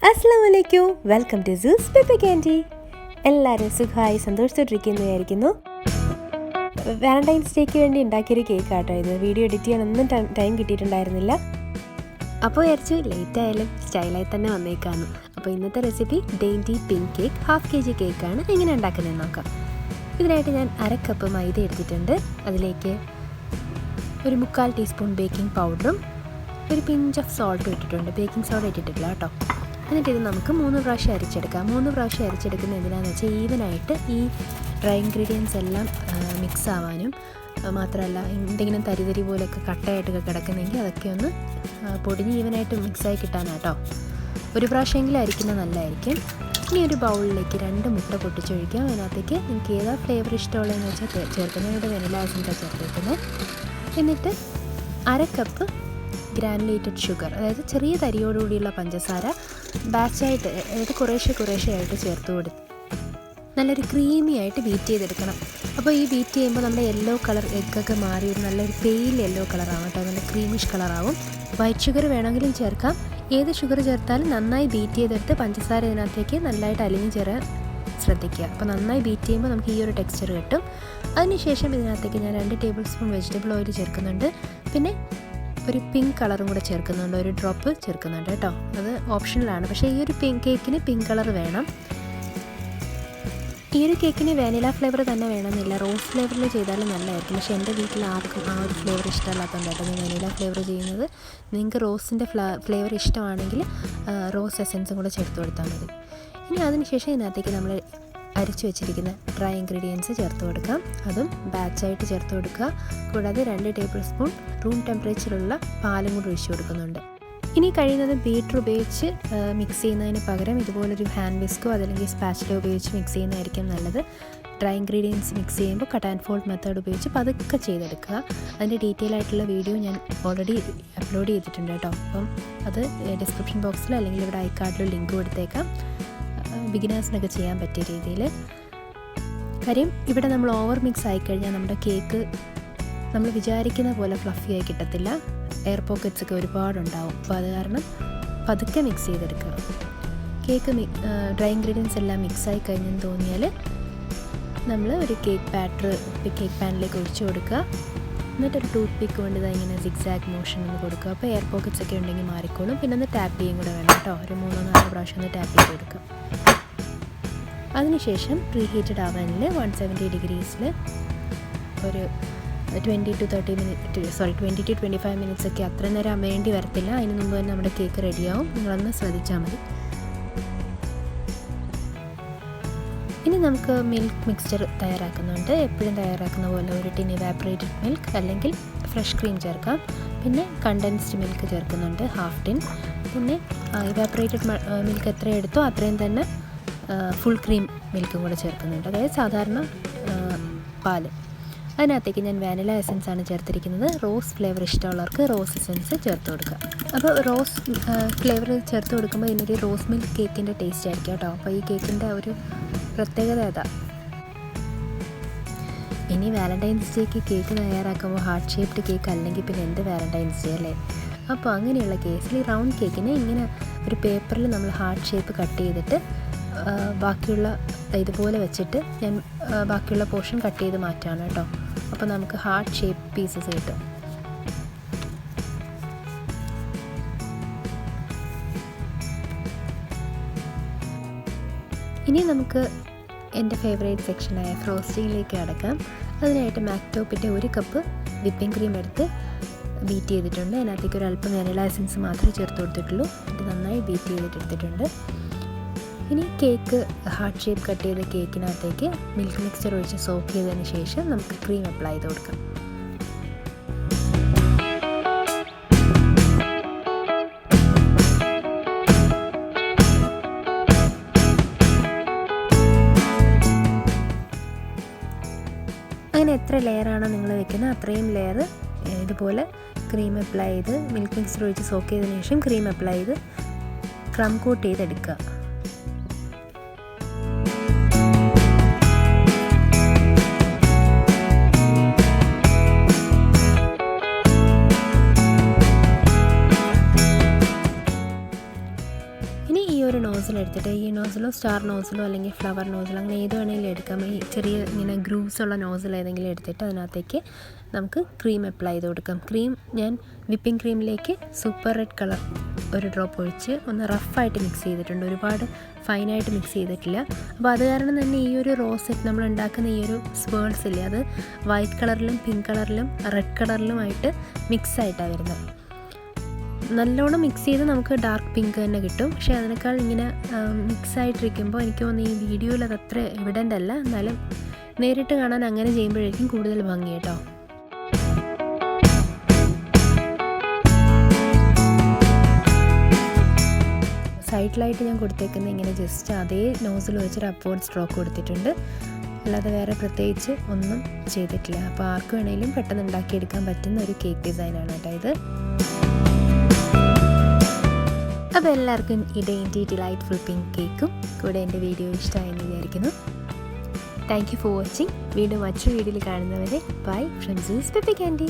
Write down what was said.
അസ്സലാമലൈക്കും, welcome to സൂസ് Peppercandy. എല്ലാവരും സുഖമായി സന്തോഷത്തോട്ടിരിക്കുന്നതായിരിക്കുന്നു. വാലന്റൈൻസ് ഡേക്ക് വേണ്ടി ഉണ്ടാക്കിയൊരു കേക്ക് ആട്ടോ ഇത്. വീഡിയോ എഡിറ്റ് ചെയ്യാനൊന്നും ടൈം കിട്ടിയിട്ടുണ്ടായിരുന്നില്ല. അപ്പോൾ വിചാരിച്ചു ലേറ്റ് ആയാലും സ്റ്റൈലായി തന്നെ വന്നേക്കാമെന്ന്. അപ്പോൾ ഇന്നത്തെ recipe dainty pink cake, 1/2 kg കേക്കാണ്. എങ്ങനെ ഉണ്ടാക്കുന്നതെന്ന് നോക്കാം. ഇതിനായിട്ട് ഞാൻ 1/2 കപ്പ് മൈദ എടുത്തിട്ടുണ്ട്. അതിലേക്ക് ഒരു 1/4 ടീസ്പൂൺ ബേക്കിംഗ് പൗഡറും ഒരു പിഞ്ച് ഓഫ് സോൾട്ടും ഇട്ടിട്ടുണ്ട്. ബേക്കിംഗ് സോഡ ഇട്ടിട്ടില്ല കേട്ടോ. എന്നിട്ട് ഇത് നമുക്ക് 3 പ്രാവശ്യം അരിച്ചെടുക്കാം. 3 പ്രാവശ്യം അരിച്ചെടുക്കുന്നത് എന്തിനാണെന്ന് വെച്ചാൽ ഈവനായിട്ട് ഈ ഡ്രൈ ഇൻഗ്രീഡിയൻസ് എല്ലാം മിക്സ് ആവാനും, മാത്രമല്ല എന്തെങ്കിലും തരിതരി പോലെയൊക്കെ കട്ടയായിട്ടൊക്കെ കിടക്കുന്നെങ്കിൽ അതൊക്കെ ഒന്ന് പൊടിഞ്ഞ് ഈവനായിട്ട് മിക്സായി കിട്ടാനാട്ടോ. ഒരു പ്രാവശ്യമെങ്കിലും അരിക്കുന്നത് നല്ലതായിരിക്കും. ഇനി ഒരു ബൗളിലേക്ക് 2 മുട്ട പൊട്ടിച്ചൊഴിക്കാം. അതിനകത്തേക്ക് നിങ്ങൾക്ക് ഏതാ ഫ്ലേവർ ഇഷ്ടമുള്ളതെന്ന് വെച്ചാൽ ചേർക്കുന്നത്. ഇവിടെ വെനില എസൻസാണ് ചേർത്തേക്കുന്നത്. എന്നിട്ട് 1/2 കപ്പ് ഗ്രാനുലേറ്റഡ് ഷുഗർ, അതായത് ചെറിയ തരിയോടുകൂടിയുള്ള പഞ്ചസാര ബാച്ചായിട്ട്, അതായത് കുറേശ്ശെ ആയിട്ട് ചേർത്ത് കൊടുത്ത് നല്ലൊരു ക്രീമി ആയിട്ട് ബീറ്റ് ചെയ്തെടുക്കണം. അപ്പോൾ ഈ ബീറ്റ് ചെയ്യുമ്പോൾ നമ്മുടെ യെല്ലോ കളർ എഗ്ഗൊക്കെ മാറി ഒരു നല്ലൊരു പെയിൽ യെല്ലോ കളറാവും കേട്ടോ. നല്ല ക്രീമിഷ് കളറാവും. വൈറ്റ് ഷുഗർ വേണമെങ്കിലും ചേർക്കാം. ഏത് ഷുഗർ ചേർത്താലും നന്നായി ബീറ്റ് ചെയ്തെടുത്ത് പഞ്ചസാര ഇതിനകത്തേക്ക് നല്ലതായിട്ട് അലിഞ്ഞ് ചേരാൻ ശ്രദ്ധിക്കുക. അപ്പോൾ നന്നായി ബീറ്റ് ചെയ്യുമ്പോൾ നമുക്ക് ഈ ഒരു ടെക്സ്ചർ കിട്ടും. അതിനുശേഷം ഇതിനകത്തേക്ക് ഞാൻ 2 ടേബിൾ സ്പൂൺ വെജിറ്റബിൾ ഓയിൽ ചേർക്കുന്നുണ്ട്. പിന്നെ ഒരു പിങ്ക് കളറും കൂടെ ചേർക്കുന്നുണ്ട്, ഒരു ഡ്രോപ്പ് ചേർക്കുന്നുണ്ട് കേട്ടോ. അത് ഓപ്ഷണലാണ്. പക്ഷേ ഈ ഒരു കേക്കിന് പിങ്ക് കളർ വേണം. ഈ ഒരു കേക്കിന് വാനില ഫ്ലേവർ തന്നെ വേണമെന്നില്ല, റോസ് ഫ്ലേവറിൽ ചെയ്താലും നല്ലതായിരിക്കും. പക്ഷേ എൻ്റെ വീട്ടിൽ ആർക്കും ആ ഒരു ഫ്ലേവർ ഇഷ്ടമല്ലാത്തതുകൊണ്ടാണ് ഞാൻ വാനില ഫ്ലേവർ ചെയ്യുന്നത്. നിങ്ങൾക്ക് റോസിൻ്റെ ഫ്ലേവർ ഇഷ്ടമാണെങ്കിൽ റോസ് എസൻസും കൂടെ ചേർത്ത് കൊടുത്താൽ മതി. ഇനി അതിനുശേഷം ഇതിനകത്തേക്ക് നമ്മൾ അരിച്ചു വെച്ചിരിക്കുന്ന ഡ്രൈ ഇൻഗ്രീഡിയൻസ് ചേർത്ത് കൊടുക്കാം. അതും ബാച്ചായിട്ട് ചേർത്ത് കൊടുക്കുക. കൂടാതെ 2 ടേബിൾ സ്പൂൺ റൂം ടെമ്പറേച്ചറുള്ള പാലും കൂടി ഒഴിച്ചു കൊടുക്കുന്നുണ്ട്. ഇനി കഴിയുന്നത് ബീറ്റർ ഉപയോഗിച്ച് മിക്സ് ചെയ്യുന്നതിന് പകരം ഇതുപോലൊരു ഹാൻഡ് വിസ്കോ അതല്ലെങ്കിൽ സ്പാച്ചിലോ ഉപയോഗിച്ച് മിക്സ് ചെയ്യുന്നതായിരിക്കും നല്ലത്. ഡ്രൈ ഇൻഗ്രീഡിയൻസ് മിക്സ് ചെയ്യുമ്പോൾ കട്ട് ആൻഡ് ഫോൾഡ് മെത്തേഡ് ഉപയോഗിച്ച് പതുക്കെ ചെയ്തെടുക്കുക. അതിൻ്റെ ഡീറ്റെയിൽ ആയിട്ടുള്ള വീഡിയോ ഞാൻ ഓൾറെഡി അപ്ലോഡ് ചെയ്തിട്ടുണ്ട് കേട്ടോ. അപ്പം അത് ഡിസ്ക്രിപ്ഷൻ ബോക്സിൽ അല്ലെങ്കിൽ ഇവിടെ ഐക്കാർഡിൽ ലിങ്ക് കൊടുത്തേക്കാം. ബിഗിനേഴ്സിനൊക്കെ ചെയ്യാൻ പറ്റിയ രീതിയിൽ. കാര്യം ഇവിടെ നമ്മൾ ഓവർ മിക്സ് ആയിക്കഴിഞ്ഞാൽ നമ്മുടെ കേക്ക് നമ്മൾ വിചാരിക്കുന്ന പോലെ ഫ്ലഫി ആയി കിട്ടത്തില്ല. എയർ പോക്കറ്റ്സ് ഒക്കെ ഒരുപാടുണ്ടാവും. അപ്പോൾ അത് കാരണം പതുക്കെ മിക്സ് ചെയ്തെടുക്കുക. കേക്ക് ഡ്രൈ ഇൻഗ്രീഡിയൻസ് എല്ലാം മിക്സായി കഴിഞ്ഞെന്ന് തോന്നിയാൽ നമ്മൾ ഒരു കേക്ക് പാനിലേക്ക് ഒഴിച്ചു കൊടുക്കുക. എന്നിട്ടൊരു ടൂത്ത് പിക്ക് കൊണ്ട് ഇങ്ങനെ സിക്സാഗ് മോഷൻ ഒന്ന് കൊടുക്കുക. അപ്പോൾ എയർ പോക്കറ്റ്സ് ഒക്കെ ഉണ്ടെങ്കിൽ മാറിക്കോളും. പിന്നെ ഒന്ന് ടാപ്പ് ചെയ്യും കൂടെ വേണം കേട്ടോ. ഒരു 3-4 പ്രാവശ്യം ഒന്ന് ടാപ്പ് ചെയ്ത് കൊടുക്കുക. അതിനുശേഷം പ്രീഹീറ്റഡ് അവനിൽ 170 ഡിഗ്രീസിൽ ഒരു 20 to 25 മിനിറ്റ്സ് ഒക്കെ അത്ര നേരം വേണ്ടി വരത്തില്ല. അതിന് മുമ്പ് തന്നെ നമ്മുടെ കേക്ക് റെഡിയാവും. നിങ്ങളൊന്ന് ശ്രദ്ധിച്ചാൽ മതി. ഇനി നമുക്ക് മിൽക്ക് മിക്സ്ചർ തയ്യാറാക്കുന്നുണ്ട്. എപ്പോഴും തയ്യാറാക്കുന്ന പോലെ ഒരു ടിൻ ഇവാപ്പറേറ്റഡ് മിൽക്ക് അല്ലെങ്കിൽ ഫ്രഷ് ക്രീം ചേർക്കാം. പിന്നെ കണ്ടൻസ്ഡ് മിൽക്ക് ചേർക്കുന്നുണ്ട്, 1/2 ടിൻ. പിന്നെ ഇവാപ്പറേറ്റഡ് മിൽക്ക് എത്ര എടുത്തോ അത്രയും തന്നെ ഫുൾ ക്രീം മിൽക്കും കൂടെ ചേർക്കുന്നുണ്ട്, അതായത് സാധാരണ പാല്. അതിനകത്തേക്ക് ഞാൻ വാനില എസൻസ് ആണ് ചേർത്തിരിക്കുന്നത്. റോസ് ഫ്ലേവർ ഇഷ്ടമുള്ളവർക്ക് റോസ് എസൻസ് ചേർത്ത് കൊടുക്കുക. അപ്പോൾ റോസ് ഫ്ലേവർ ചേർത്ത് കൊടുക്കുമ്പോൾ ഇതിനൊരു റോസ് മിൽക്ക് കേക്കിൻ്റെ ടേസ്റ്റ് ആയിരിക്കും കേട്ടോ. അപ്പോൾ ഈ കേക്കിൻ്റെ ഒരു പ്രത്യേകത ഏതാ. ഇനി വാലന്റൈൻസ് ഡേക്ക് കേക്ക് തയ്യാറാക്കുമ്പോൾ ഹാർട്ട് ഷേപ്ഡ് കേക്ക് അല്ലെങ്കിൽ പിന്നെ എന്ത് വാലന്റൈൻസ് ഡേ അല്ലേ. അപ്പോൾ അങ്ങനെയുള്ള കേസിൽ ഈ റൗണ്ട് കേക്കിന് ഇങ്ങനെ ഒരു പേപ്പറിൽ നമ്മൾ ഹാർട്ട് ഷേപ്പ് കട്ട് ചെയ്തിട്ട് ബാക്കിയുള്ള ഇതുപോലെ വെച്ചിട്ട് ഞാൻ ബാക്കിയുള്ള പോർഷൻ കട്ട് ചെയ്ത് മാറ്റാണ് കേട്ടോ. അപ്പോൾ നമുക്ക് ഹാർട്ട് ഷേപ്പ് പീസസ് കിട്ടും. ഇനി നമുക്ക് എൻ്റെ ഫേവറേറ്റ് സെക്ഷനായ ഫ്രോസ്റ്റിങ്ങിലേക്ക് കടക്കാം. അതിനായിട്ട് മാക്ടോപ്പിൻ്റെ 1 കപ്പ് വിപ്പിംഗ് ക്രീം എടുത്ത് ബീറ്റ് ചെയ്തിട്ടുണ്ട്. അതിനകത്തേക്ക് ഒരു അല്പം വാനില എസൻസ് മാത്രമേ ചേർത്ത് കൊടുത്തിട്ടുള്ളൂ. ഇത് നന്നായി ബീറ്റ് ചെയ്തിട്ടെടുത്തിട്ടുണ്ട്. ഇനി കേക്ക് ഹാർട്ട് ഷേപ്പ് കട്ട് ചെയ്ത കേക്കിനകത്തേക്ക് മിൽക്ക് മിക്സ്ചർ ഒഴിച്ച് സോക്ക് ചെയ്തതിന് ശേഷം നമുക്ക് ക്രീം അപ്ലൈ ചെയ്ത് കൊടുക്കാം. അങ്ങനെ എത്ര ലെയറാണോ നിങ്ങൾ വെക്കുന്നത് അത്രയും ലെയർ ഇതുപോലെ ക്രീം അപ്ലൈ ചെയ്ത് മിൽക്ക് മിക്സ്ചർ ഒഴിച്ച് സോക്ക് ചെയ്തതിന് ശേഷം ക്രീം അപ്ലൈ ചെയ്ത് ക്രം കോട്ട് ചെയ്തെടുക്കുക. ഇനി ഈ ഒരു നോസിൽ എടുത്തിട്ട് ഈ നോസിലോ സ്റ്റാർ നോസിലോ അല്ലെങ്കിൽ ഫ്ലവർ നോസിലോ അങ്ങനെ ഏത് വേണമെങ്കിലും എടുക്കാം. ഈ ചെറിയ ഇങ്ങനെ ഗ്രൂവ്സ് ഉള്ള നോസിൽ ഏതെങ്കിലും എടുത്തിട്ട് അതിനകത്തേക്ക് നമുക്ക് ക്രീം അപ്ലൈ ചെയ്ത് കൊടുക്കാം. ക്രീം ഞാൻ വിപ്പിംഗ് ക്രീമിലേക്ക് സൂപ്പർ റെഡ് കളർ ഒരു ഡ്രോപ്പ് ഒഴിച്ച് ഒന്ന് റഫായിട്ട് മിക്സ് ചെയ്തിട്ടുണ്ട്. ഒരുപാട് ഫൈനായിട്ട് മിക്സ് ചെയ്തിട്ടില്ല. അപ്പോൾ അത് കാരണം തന്നെ ഈ ഒരു റോസെറ്റ് നമ്മൾ ഉണ്ടാക്കുന്ന ഈ ഒരു സ്പേൾസ് ഇല്ലേ, അത് വൈറ്റ് കളറിലും പിങ്ക് കളറിലും റെഡ് കളറിലുമായിട്ട് മിക്സായിട്ടാണ് വരുന്നത്. നല്ലോണം മിക്സ് ചെയ്ത് നമുക്ക് ഡാർക്ക് പിങ്ക് തന്നെ കിട്ടും. പക്ഷേ അതിനേക്കാൾ ഇങ്ങനെ മിക്സായിട്ടിരിക്കുമ്പോൾ എനിക്ക് തോന്നുന്നു ഈ വീഡിയോയിൽ അത് അത്ര എവിഡൻ്റ് അല്ല. എന്നാലും നേരിട്ട് കാണാൻ അങ്ങനെ ചെയ്യുമ്പോഴേക്കും കൂടുതൽ ഭംഗി കേട്ടോ. സൈഡിലായിട്ട് ഞാൻ കൊടുത്തേക്കുന്നത് ഇങ്ങനെ ജസ്റ്റ് അതേ നോസിൽ വെച്ചൊരു അപ്വേർഡ് സ്ട്രോക്ക് കൊടുത്തിട്ടുണ്ട്. അല്ലാതെ വേറെ പ്രത്യേകിച്ച് ഒന്നും ചെയ്തിട്ടില്ല. അപ്പോൾ ആർക്ക് വേണമെങ്കിലും പെട്ടെന്ന് ഉണ്ടാക്കിയെടുക്കാൻ പറ്റുന്ന ഒരു കേക്ക് ഡിസൈനാണ് കേട്ടോ ഇത്. അപ്പോൾ എല്ലാവർക്കും ഈ ഡെയിൻറ്റി ഡിലൈറ്റ്ഫുൾ പിങ്ക് കേക്കും കൂടെ എൻ്റെ വീഡിയോ ഇഷ്ടമായെന്ന് വിചാരിക്കുന്നു. Thank you for watching. വീണ്ടും മറ്റൊരു വീഡിയോയിൽ കാണുന്നവരെ ബൈ ഫ്രം പെപ്പർകാൻഡി.